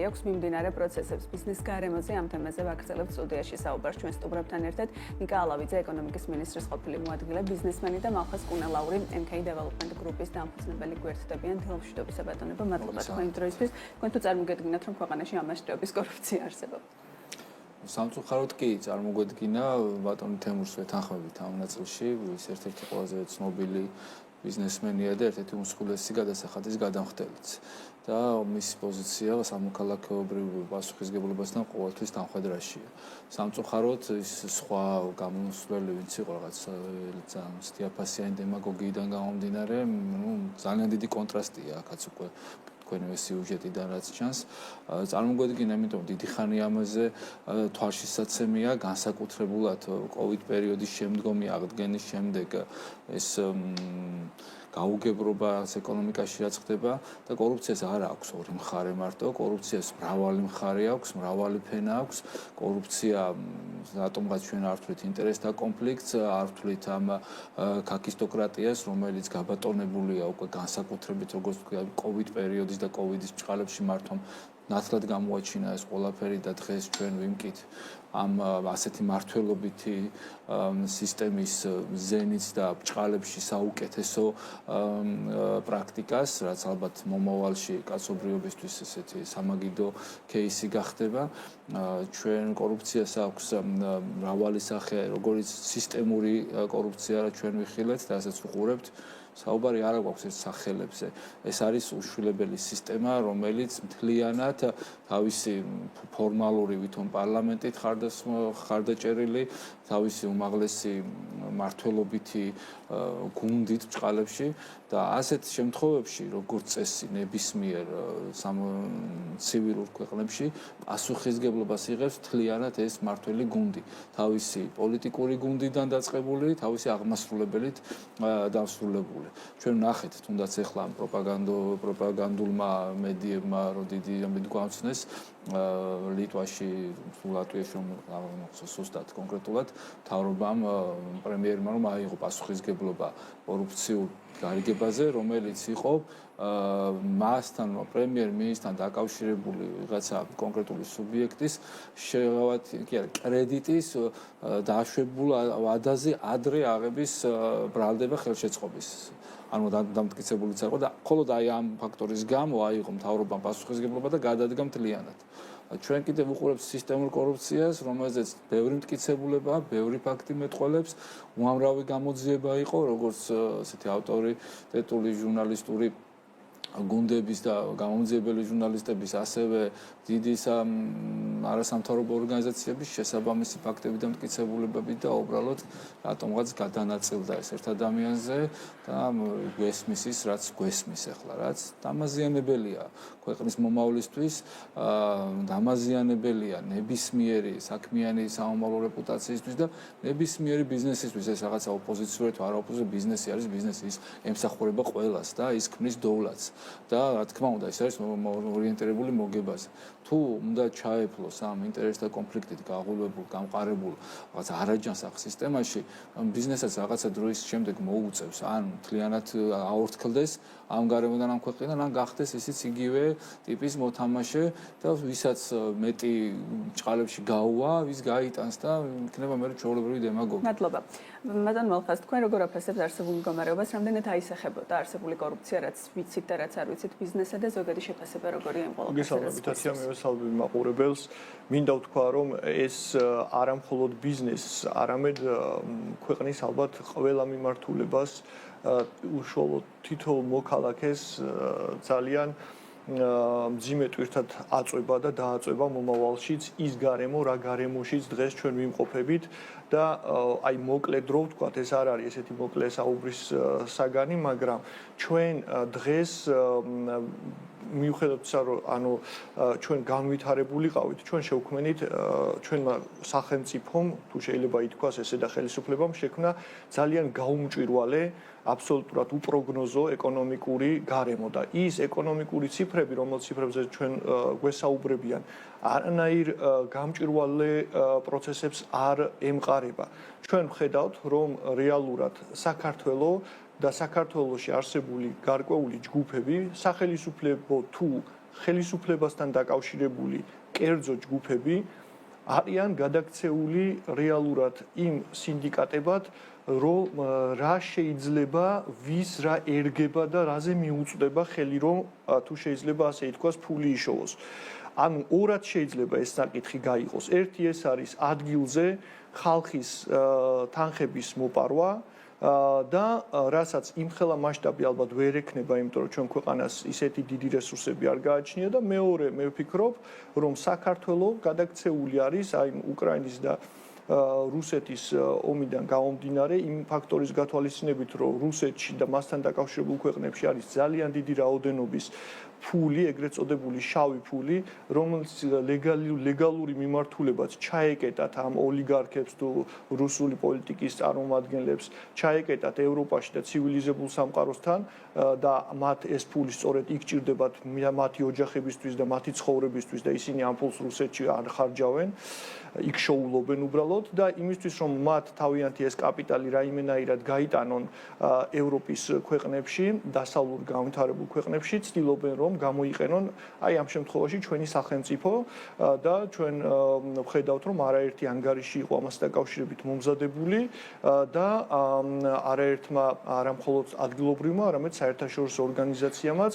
აქვს მიმდინარე პროცესებს. ბიზნეს გარემოზე ამ თემაზე ვაგრძელებთ სტუდიაში საუბარს ჩვენ სტუმრებთან ერთად. ნიკა ალავიძე, ეკონომიკის მინისტრის ყოფილი მოადგილე, ბიზნესმენი და მალხაზ კუნელაური, MK Development Group-ის დამფუძნებელი გვერდდებიან. თელმშვიდობის ბატონებო, მადლობა თქვენი დროისთვის. თქვენ თუ წარმოგედგინათ, რომ ქვეყანაში ამ მასშტაბის კორუფცია არსებობს? სამწუხაროდ კი წარმოგვედგინა ბატონი თემურს ვეთანხმებით ამ ნაწილში, ის ერთ-ერთი ყველაზე ცნობილი ბიზნესმენია და ერთ-ერთი უმსხვილესი გადასახადის გადამხდელიც. და მისი პოზიცია სამოქალაქეობრივ პასუხისგებლობასთან ყოველთვის თანხვედრაშია. სამწუხაროდ ის სხვა გამოსვლელი ვინც იყო რაღაც ძალიან სტიაფასიანი დემაგოგიიდან გამომდინარე, ძალიან დიდი კონტრასტია აქაც უკვე თქვენივე სიუჟეტიდან რაც ჩანს. წარმოგვედგინა, იმიტომ დიდი ხანი ამაზე თვალშისაცემია, განსაკუთრებულად COVID პერიოდის შემდგომი აღდგენის შემდეგ ეს გაუგებრობა ეკონომიკაში რაც ხდება და კორუფციას არ აქვს ორი მხარე მარტო, კორუფციას მრავალი მხარე აქვს, მრავალი ფენა აქვს. კორუფცია რატომღაც ჩვენ არ ვთვლით ინტერესთა კონფლიქტს, არ ვთვლით ამ ქაქისტოკრატიას, რომელიც გაბატონებულია უკვე განსაკუთრებით როგორც COVID პერიოდის და COVID-ის ბრწყალებში მართვამ ნათლად გამოაჩინა ეს ყველაფერი და დღეს ჩვენ ვიმკით ამ ასეთი მართლობითი სისტემის ზენits და ბრწყალებში საუკეთესო პრაქტიკას, რაც ალბათ მომავალში კაცობრიობისთვის ესეთი სამაგიდო кейსი გახდება. ჩვენ კორუფციას აქვს მრავალი სახე, როგორც სისტემური კორუფცია, რაც ჩვენ ვიხილეთ და ასაც ვუყურებთ. საუბარი არ აქვს ეს სახელებზე. ეს არის უშვილებელი სისტემა, რომელიც მთლიანად თავისი ფორმალური ვითომ პარლამენტით ხარდაჭერილი, თავისი უმაღლესი მმართველობითი გუნდით ბრწყალებში და ასეთ შემთხვევებში, როგორც წესი ნებისმიერ ცივილურ ქვეყნებში, პასუხისგებლობას იღებს მთლიანად ეს მმართველი გუნდი, თავისი პოლიტიკური გუნდიდან დაწყებული, თავისი აღმასრულებელით დასრულებული. ჩვენ ვნახეთ, თუნდაც ახლა პროპაგანდულმა მედიებმა რო დიდი ამბით გვამცნეს ლიტვაში, ლატვიაში სუსტად კონკრეტულად მთავრობამ პრემიერმა რომ აიღო პასუხისგებლობა კორუფციულ გარიგებაზე, რომელიც იყო მასთან, პრემიერ-მინისტრთან დაკავშირებული ვიღაცა კონკრეტული სუბიექტის კრედიტის დაშვებულ ვადაზე ადრე აღების ბრალდება ხელშეწყობის. ანუ დამტკიცებულიც იყო და მხოლოდ აი ამ ფაქტორის გამო აიღო მთავრობამ პასუხისგებლობა და გადადგა მთლიანად. ჩვენ კიდევ ვუყურებთ სისტემურ კორუფციას, რომელზეც ბევრი მტკიცებულება, ბევრი ფაქტი მეტყველებს, უამრავი გამოძიება იყო, როგორც ესეთი ავტორიტეტული ჟურნალისტური გუნდების და გამომძიებელი ჟურნალისტების, ასევე დიდი არასამთავრობო ორგანიზაციების შესაბამისი ფაქტები და მტკიცებულებები და უბრალოდ რატომღაც გადანაწილდა ეს ერთ ადამიანზე და გვესმის ის, რაც გვესმის ახლა, რაც დამაზიანებელია ქვეყნის მომავლისთვის, დამაზიანებელია ნებისმიერი საქმიანი სამომავლო რეპუტაციისთვის და ნებისმიერი ბიზნესისთვის. ეს რაღაცა ოპოზიციური თუ არა ოპოზიციური ბიზნესი არის, ბიზნესი ის ემსახურება ყველას და ის ქმნის დოვლათს. და რა თქმა უნდა, ეს არის ორიენტირებული მოგებაზე. თუ უნდა ჩაეფლოს ამ ინტერესთა კონფლიქტით გაღვივებულ, გამყარებულ რაღაც არაჯანსაღ სისტემაში, ბიზნესაც რაღაცა დროის შემდეგ მოუწევს, ან მთლიანად აორთქლდეს ამ გარემოდან ამ ქვეყნიდან, ან გახდეს ისიც იგივე ტიპის მოთამაშე და ვისაც მეტი ჭყალებში გაუვა, ვის გაიტანს და იქნება მე ჩვეულებრივი დემაგოგი. მადლობა. მადან მალხაზ, თქვენ როგორ აფასებთ არსებულ მდგომარეობას, რამდენად აისახებოდა არსებული კორუფცია, რაც ვიცით და რაც არ ვიცით ბიზნესსა და ზოგადი შეფასება როგორია იმ ყველაფერზე? მევესალმები მაყურებელს, მინდა ვთქვა, რომ ეს არა მხოლოდ ბიზნესს, არამედ ქვეყნის ალბათ ყველა მიმართულებას, უშუალოდ თითოეულ მოქალაქეს ძალიან მძიმე ტვირთად აწვება და დააწვება მომავალშიც ის გარემო, რა გარემოშიც დღეს ჩვენ ვიმყოფებით და აი მოკლედ დრო ვთქვათ, ეს არ არის ესეთი მოკლე საუბრის საგანი, მაგრამ ჩვენ დღეს მიუხედავად ისა, რომ ანუ ჩვენ განვითარებული ყავით, ჩვენ შევქმნით ჩვენმა სახელმწიფომ, თუ შეიძლება ითქვას ესე და ხელისუფლებამ შექმნა ძალიან გაუმჭვირვალე, აბსოლუტურად უპროგნოზო ეკონომიკური გარემო და ის ეკონომიკური ციფრები, რომელ ციფრებზე ჩვენ გვესაუბრებიან, არანაირ გამჭვირვალე პროცესებს არ ემყარება. ჩვენ ვხედავთ, რომ რეალურად საქართველოს და საქართველოში არსებული გარკვეული ჯგუფები, სახელისუფლებო თუ ხელისუფლებასთან დაკავშირებული კერძო ჯგუფები არიან გადაქცეული რეალურად იმ სინდიკატებად, რომ რა შეიძლება ვის რა ერგება და რაზე მიუწვდება ხელი, რომ თუ შეიძლება ასე ითქვას, ფული იშოვოს. ანუ ორად შეიძლება ეს საკითხი გაიყოს. ერთი ეს არის ადგილზე ხალხის თანხების მოპარვა და რასაც იმხელა მასშტაბი ალბათ ვერ ექნება, იმიტომ რომ ჩვენ ქვეყანას ისეთი დიდი რესურსები არ გააჩნია და მეორე მე ვფიქრობ, რომ საქართველოს გადაქცეული არის აი უკრაინის და რუსეთის ომიდან გამომდინარე იმ ფაქტორის გათვალისწინებით, რომ რუსეთში და მასთან დაკავშირებულ ქვეყნებში არის ძალიან დიდი რაოდენობის ფული, ეგრეთ წოდებული შავი ფული, რომელიც ლეგალური მიმართულებაც ჩაეკეტათ ამ ოლიგარქებს თუ რუსული პოლიტიკის წარმომადგენლებს, ჩაეკეტათ ევროპაში და ცივილიზებულ სამყაროსთან და მათ ეს ფული სწორედ იქ ჭირდებათ მათი ოჯახებისთვის და მათი ცხოვრებისთვის და ისინი ამ ფულს რუსეთში არ ხარჯავენ. იქ შოულობენ უბრალოდ და იმისთვის რომ მათ თავიანთი ეს კაპიტალი რაიმენაირად გაიტანონ ევროპის ქვეყნებში, დასავლურ განვითარებულ ქვეყნებში, ცდილობენ რომ გამოიყენონ აი ამ შემთხვევაში ჩვენი სახელმწიფო და ჩვენ ვხედავთ რომ არაერთი ანგარიში იყო ამასთან დაკავშირებით მომზადებული და არაერთმა არა მხოლოდ ადგილობრივმა, არამედ საერთაშორისო ორგანიზაციამაც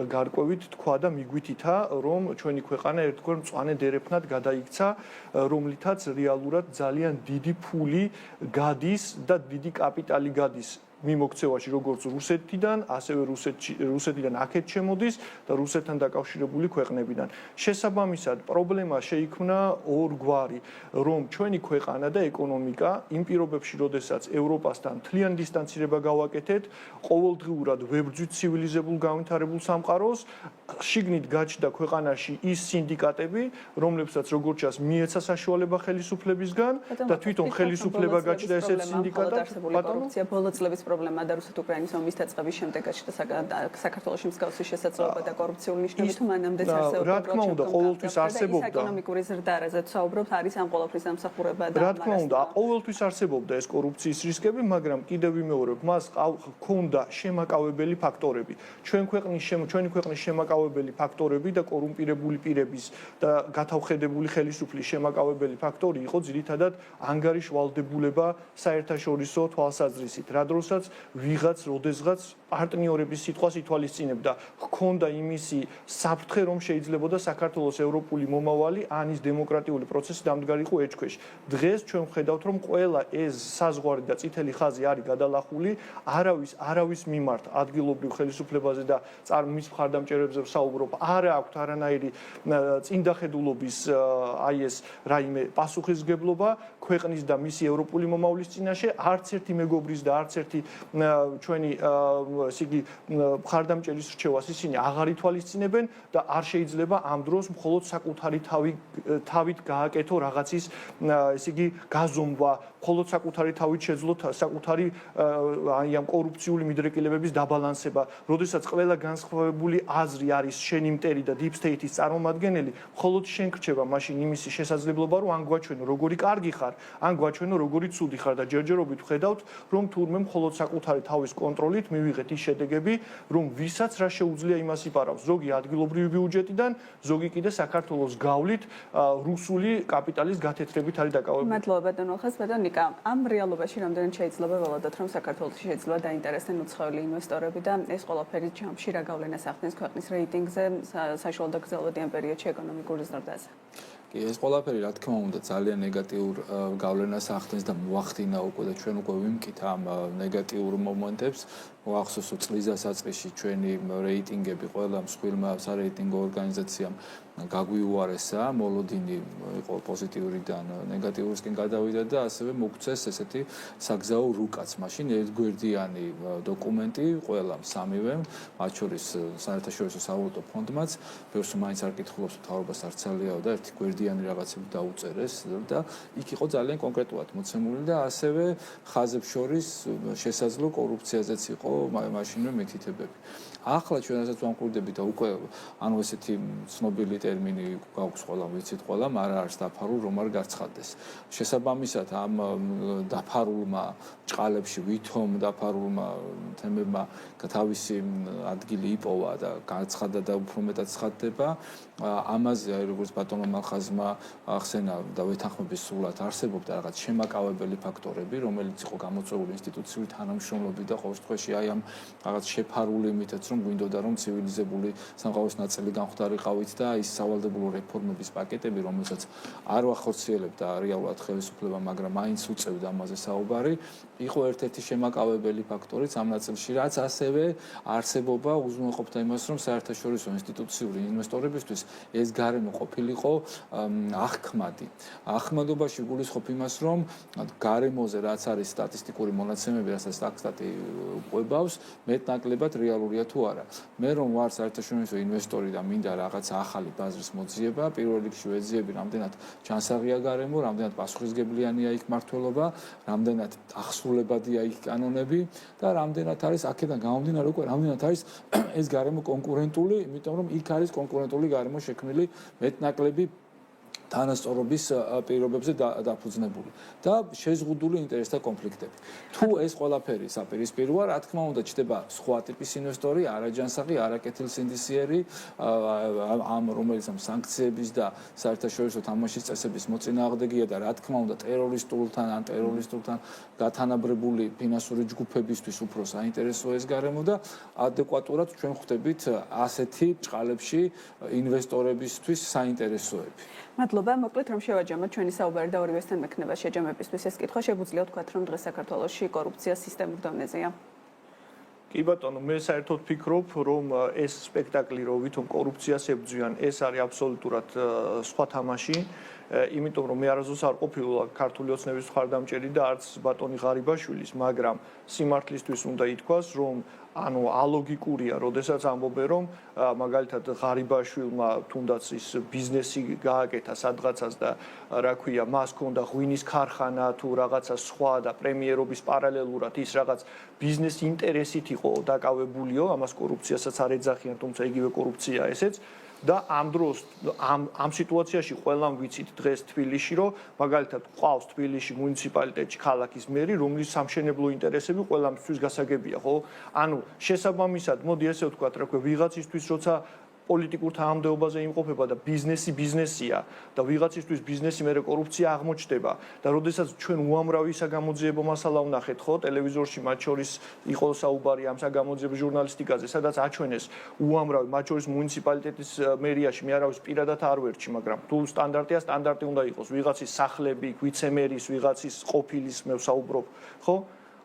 გარკვევით თქვა და მიგვითითა რომ ჩვენი ქვეყანა ერთგვარ მწვანე დერეფნად გადაიქცა რომლითაც რეალურად ძალიან დიდი ფული გადის და დიდი კაპიტალი გადის მიმოქცევაში როგორც რუსეთიდან, ასევე რუსეთიდან აქეთ შემოდის და რუსეთთან დაკავშირებული ქვეყნებიდან. შესაბამისად, პრობლემა შეიქმნა ორგვარი, რომ ჩვენი ქვეყანა და ეკონომიკა იმ პირობებში, როდესაც ევროპასთან მთლიანი დისტანცირება გავაკეთეთ, ყოველდღიურად ვებრძვით ცივილიზებულ განვითარებულ სამყაროს, შიგნით გაჩნდა ქვეყანაში ის სინდიკატები, რომლებსაც როგორც ჩანს მიეცა საშუალება ხელისუფლებისგან და თვითონ ხელისუფლება გაჩნდა ესეთ სინდიკატად. ბოლო წლების პრობლემა და რუსეთ-უკრაინის ომის დაწყების შემდეგ გაჩნდა საქართველოში მსგავსი შესაძლებლობა და კორუფციული ნიშნები თუ მანამდეც არსებობდა. რა თქმა უნდა, ყოველთვის არსებობდა. ეკონომიკური ზრდა, რაზეც საუბრობთ, არის ამ ყოველთვის დამსახურება და რა თქმა უნდა, ყოველთვის არსებობდა ეს კორუფციის რისკები, მაგრამ კიდევ ვიმეორებ, მას ჰქონდა შემაკავებელი ფაქტორები. ჩვენი ქვეყნის შემაკავებელი ფაქტორები და კორუმპირებული პირების და გათავხედებული ხელისუფლის შემაკავებელი ფაქტორი იყო ძირითადად ანგარიშვალდებულება საერთაშორისო თვალსაზრისით. რა დროსაც ვიღაც როდესღაც პარტნიორების სიტყვას ითვალისწინებდა, ჰქონდა იმისი საფრთხე, რომ შეიძლებოდა საქართველოს ევროპული მომავალი ან ის დემოკრატიული პროცესი დამდგარიყო ეჭქვეშ. დღეს ჩვენ ვხედავთ, რომ ყველა ეს საზღვარი და წითელი ხაზი არის გადალახული არავის მიმართ ადგილობრივ ხელისუფლებაზე და მის მხარდამჭერებზე ვსაუბრობ, არა აქვთ არანაირი წინდახედულობის აი ეს რაიმე პასუხისმგებლობა ქვეყნის და მისი ევროპული მომავლის წინაშე, არც ერთი მეგობრის და არც ერთი ჩვენი ესე იგი მხარდამჭერის რჩევას ისინი აღარ ითვალისწინებენ და არ შეიძლება ამ დროს მხოლოდ საკუთარი თავით გააკეთო რაღაცის ესე იგი გაზომვა, მხოლოდ საკუთარი თავით შეძლოთ საკუთარი აი ამ კორუფციული მიდრეკილებების დაბალანსება, როდესაც ყველა განსხვავებული აზრი არის შენი მტერი და deep state-ის წარმომადგენელი, მხოლოდ შენ გრჩება მაშინ იმისი შესაძლებლობა, რომ ან გვაჩვენო როგორი კარგი ხარ, ან გვაჩვენო როგორი ცუდი ხარ და ჯერჯერობით ვხედავთ, რომ თურმე მხოლოდ საკუთარი თავის კონტროლით მივიღეთ ის შედეგები, რომ ვისაც რა შეუძლია იმას იპარავს. ზოგი ადგილობრივი ბიუჯეტიდან, ზოგი კიდე საქართველოს გავლით რუსული კაპიტალის გათეთრებით არის დაკავებული. მადლობა ბატონო ხას, ბატონო ნიკა, ამ რეალობაში რამდენად შეიძლება ველოდოთ, რომ საქართველოში შეიძლება დაინტერესდნენ უცხოელი ინვესტორები და ეს ყველაფერი ჯამში რა გავლენას ახდენს ქვეყნის რეიტინგზე საშუალო და გრძელვადიან პერიოდში ეკონომიკური ზრდაზე? კი, ეს ყველაფერი რა თქმა უნდა ძალიან ნეგატიურ გავლენას ახდენს და მოახდინა უკვე და ჩვენ უკვე ვიმკით ამ ნეგატიურ მომენტებს. მოახსოვს წლის დასაწყისში ჩვენი რეიტინგები ყველა მსხვილმა სარეიტინგო ორგანიზაციამ გაგვიუარესა, მოლოდინი იყო პოზიტიურიდან ნეგატიურისკენ გადავიდა და ასევე მოგცეს ესეთი საგზაო რუკაც. მაშინ ერთგვერდიანი დოკუმენტი ყველამ სამივემ, მათ შორის საერთაშორისო სავალუტო ფონდმაც, ბევრს მაინც არ კითხულობს მთავრობას არ ცალიაო და ერთი გვერდიანი რაღაცები დაუწერეს და იქ იყო ძალიან კონკრეტულად მოცემული და ასევე ხაზებს შორის შესაძლო კორუფციაზეც იყო მაშინვე მითითებები. ახლა ჩვენ რასაც ვამკვიდრდებით და უკვე ანუ ესეთი ცნობილი ტერმინი გაქვს ყველა ვიცით ყველა, მაგრამ არის დაფარულ რომ არ გარცხადდეს. შესაბამისად ამ დაფარულმა ჭყალებში ვითომ დაფარულმა თემებმა თავისი ადგილი იპოვა და გაცხადა და უფრო მეტად ცხადდება. ამაზე აი როგორც ბატონო მალხაზმა ახსენა და ვეთანხმების სრულად არსებობდა რაღაც შემაკავებელი ფაქტორები, რომელიც იყო გამოწვეული ინსტიტუციური თანამშრომლობით და ყოველ შემთხვევაში აი ამ რაღაც შეფარული იმითაც რომ გვინდოდა რომ ცივილიზებული სამყაროს ნაწილი გამხდარიყავით და ის სავალდებულო რეფორმების პაკეტები, რომელსაც არ ვახორციელებდა რეალურად ხელისუფლება, მაგრამ მაინც უწევდა ამაზე საუბარი, იყო ერთ-ერთი შემაკავებელი ფაქტორიც ამ ნაწილში, რაც ასევე არსებობა უზრუნველყოფდა იმას, რომ საერთაშორისო ინსტიტუციური ინვესტორებისთვის ეს გარემო ყოფილიყო აღქმადი. აღქმადობაში გულისხმობ იმას, რომ გარემოზე რაც არის სტატისტიკური მონაცემები, რასაც სტატი ყვებავს, მეტნაკლებად რეალურია თუ არა. მე რომ ვარ საერთაშორისო ინვესტორი და მინდა რაღაც ახალი ბაზრის მოძიება, პირველ რიგში ვეძიები რამდენად ჩანსაღია გარემო, რამდენად პასუხისგებლიანია იქ მმართველობა, რამდენად აღსრულებადია იქ კანონები და რამდენად არის აქედან გამომდინარე უკვე რამდენად არის ეს გარემო კონკურენტული, იმიტომ რომ იქ არის კონკურენტული გარემო შექმნილი მეტნაკლები თანასწორობის პირობებზე დაფუძნებული და შეზღუდული ინტერესთა კონფლიქტები. თუ ეს ყველაფერი საპირისპიროა, რა თქმა უნდა, ჩდება სხვა ტიპის ინვესტორი, არაჯანსაღი, არაკეთილსინდისიერი, ამ რომელიც ამ სანქციების და საერთაშორისო თამაშის წესების მოწინააღმდეგეა და რა თქმა უნდა, ტერორისტულთან ან ტერორისტულთან გათანაბრებული ფინანსური ჯგუფებისთვის უფრო საინტერესოა ეს გარემო და ადეკვატურად ჩვენ ხვდებით ასეთი ჭყალებში ინვესტორებისთვის საინტერესოები. მადლობა, მოკლედ რომ შევაჯამოთ ჩვენი საუბარი და ორივესთან მექნება შეჯამებისთვის ეს კითხვა, შეგვიძლია ვთქვათ, რომ დღეს საქართველოში კორუფცია სისტემურ დონეზეა. კი ბატონო, მე საერთოდ ფიქრობ, რომ ეს სპექტაკლი, რომ ვითომ კორუფციას ებრძვიან, ეს არის აბსოლუტურად სხვა თამაში, იმიტომ რომ მე არასდროს არ ყოფილა ქართული ოცნების მხარდამჭერი და არც ბატონი ღარიბაშვილის, მაგრამ სიმართლისთვის უნდა ითქვას, რომ ანუ ალოგიკურია, როდესაც ამბობენ, რომ მაგალითად ღარიბაშვილმა თუნდაც ის ბიზნესი გააკეთა სადღაცას და რა ქვია, მას ჰქონდა ღვინის ქარხანა თუ რაღაცა სხვა და პრემიერობის პარალელურად ის რაღაც ბიზნეს ინტერესით იყო დაკავებულიო, ამას კორუფციასაც არ ეძახიან, თუმცა იგივე კორუფციაა ესეც. და ამ დროს ამ სიტუაციაში ყველამ ვიცით დღეს თბილისში, რომ მაგალითად ყავს თბილისში მუნიციპალიტეტში ქალაქის მერი, რომლის სამშენებლო ინტერესები ყველამისთვის გასაგებია, ხო? ანუ შესაბამისად, მოდი ესე ვთქვათ, რა ქვია, ვიღაცისთვის როცა პოლიტიკურ თანამდებობაზე იმყოფება და ბიზნესია და ვიღაცისთვის ბიზნესი მერე კორუფცია აღმოჩნდება და როდესაც ჩვენ უამრავი საგამოძიებო მასალა ვნახეთ, ხო, ტელევიზორში მათ შორის იყო საუბარი ამ საგამოძიებო ჟურნალისტიკაზე, სადაც აჩვენეს უამრავი, მათ შორის მუნიციპალიტეტის მერიაში, მე არავის პირადად არ ვერჩი, მაგრამ თუ სტანდარტია, სტანდარტი უნდა იყოს, ვიღაცის სახლები, ვიცემერის, ვიღაცის ყოფილის მე ვსაუბრობ, ხო?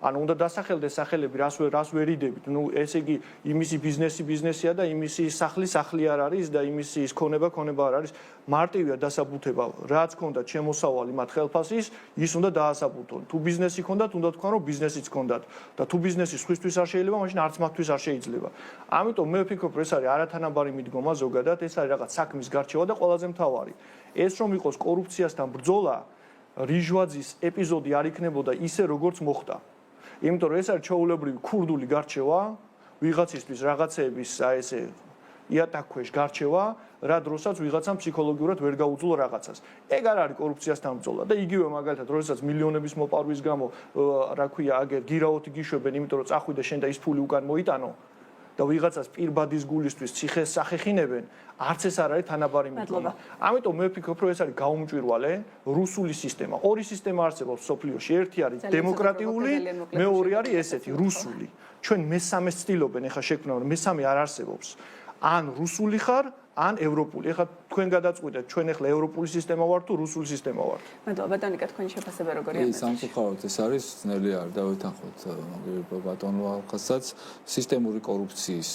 ანუ უნდა დასახელდეს სახელები, რას ვერიდებით. ნუ ესე იგი იმისი ბიზნესია და იმისი სახლი არ არის და იმისი ის ქონება არ არის. მარტივია დასაბუთება, რაც ჰქონდათ შემოსავალი მათ ხელფასის, ის უნდა დაასაბუთონ. თუ ბიზნესი ჰქონდათ, უნდა თქვან, რომ ბიზნესიც ჰქონდათ და თუ ბიზნესი სხვისთვის არ შეიძლება, მაშინ არც მათთვის არ შეიძლება. ამიტომ მე ვფიქრობ, ეს არის არათანაბარი მიდგომა ზოგადად, ეს არის რაღაც საქმის გარჩევა და ყველაზე მთავარი. ეს რომ იყოს კორუფციასთან ბრძოლა, რიჟვაძის ეპიზოდი არ იქნებოდა ისე, როგორც მოხდა. იმიტომ რომ ეს არის ჩაულებრივი ქურდული გარჩევა, ვიღაცისთვის რაღაცეების აი ესე იატაკქვეშ გარჩევა, რა დროსაც ვიღაცამ ფსიქოლოგიურად ვერ გაუძლო რაღაცას. ეგ არ არის კორუფციასთან ბრძოლა და იგივე მაგალითად, როდესაც მილიონების მოპარვის გამო, რა ქვია, აგერ გირაოთი გიშვებენ, იმიტომ რომ წახვიდე შენ და ის ფული უკან მოიტანო და ვიღაცას პირბადის გულისთვის ციხეს სახეხინებენ, არც ეს არ არის თანაბარი მიდგომა. ამიტომ მე ვფიქრობ, რომ ეს არის გაუმჭვირვალე რუსული სისტემა. ორი სისტემა არსებობს სოფლიოში, ერთი არის დემოკრატიული, მეორე არის ესეთი რუსული. ჩვენ მესამეს ცდილობენ ეხა შექმნა, რომ მესამე არ არსებობს. ან რუსული ხარ, ან ევროპული. ეხლა თქვენ გადაწყვეტეთ, ჩვენ ეხლა ევროპული სისტემა ვართ თუ რუსული სისტემა ვართ. მადლობა ბატონიკა, თქვენი შეფასება როგორია? სამწუხაროდ ეს არის ძნელი არ დავეთანხმოთ ბატონო ალხასაც სისტემური კორუფციის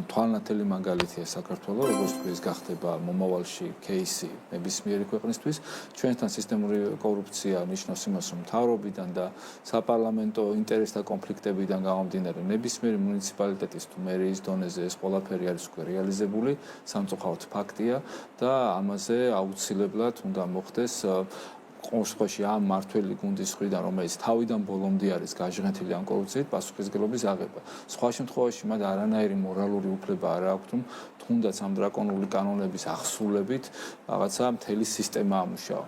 თვალნათელი მაგალითია საქართველოს, როგორც თქვი ეს გახდება მომავალში кейსი ნებისმიერი ქვეყნისთვის. ჩვენთან სისტემური კორუფცია ნიშნავს იმას, რომ მთავრობიდან და საპარლამენტო ინტერესთა კონფლიქტებიდან გამომდინარე ნებისმიერი მუნიციპალიტეტის თუ მერიის დონეზე ეს ყველაფერი არის უკვე რეალიზებული. სამწუხაროდ ფაქტია და ამაზე აუცილებლად უნდა მოხდეს კონსტრუქციაში ამ მართველი გუნდის მხრიდან, რომელიც თავიდან ბოლომდე არის გაჟღენთილი ამ კორუფციით, პასუხისმგებლობის აღება. სხვა შემთხვევაში მათ არანაირი მორალური უფლება არ აქვთ, თუნდაც ამ დრაკონული კანონების ახსულებით რაღაცა მთელი სისტემა ამუშავა.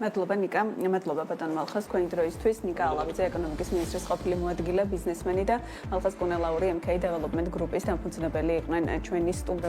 მადლობა ნიკა, მადლობა ბატონ მალხას თქვენი დროისთვის. ნიკა ალავიძე ეკონომიკის მინისტრის ყოფილი მოადგილე, ბიზნესმენი და მალხას კუნელაური MK Development Group-ის დამფუძნებელი იყვნენ ჩვენი სტუმრები.